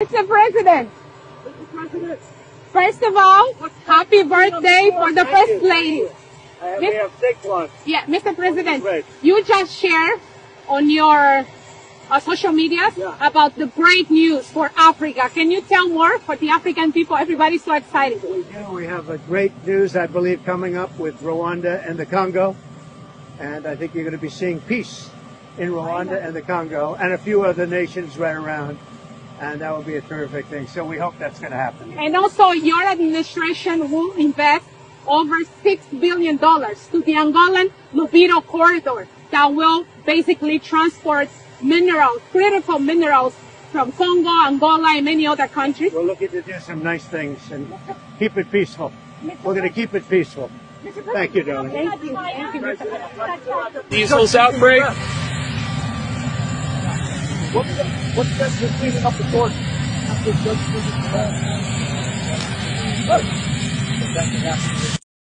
Mr. President, first of all, happy birthday for the First Lady. We have 6 ones. Yeah, Mr. President, you just shared on your social media about the great news for Africa. Can you tell more for the African people? Everybody's so excited. We do. We have a great news, I believe, coming up with Rwanda and the Congo. And I think you're going to be seeing peace in Rwanda and the Congo and a few other nations right around. And that will be a terrific thing. So we hope that's going to happen. And also, your administration will invest over $6 billion to the Angolan Lubero corridor that will basically transport minerals, critical minerals from Congo, Angola, and many other countries. We're looking to do some nice things and keep it peaceful. We're going to keep it peaceful. Thank you, darling. Thank you. Thank you, Mr. President. Measles outbreak. What's that? Just cleaning up the court. After Judge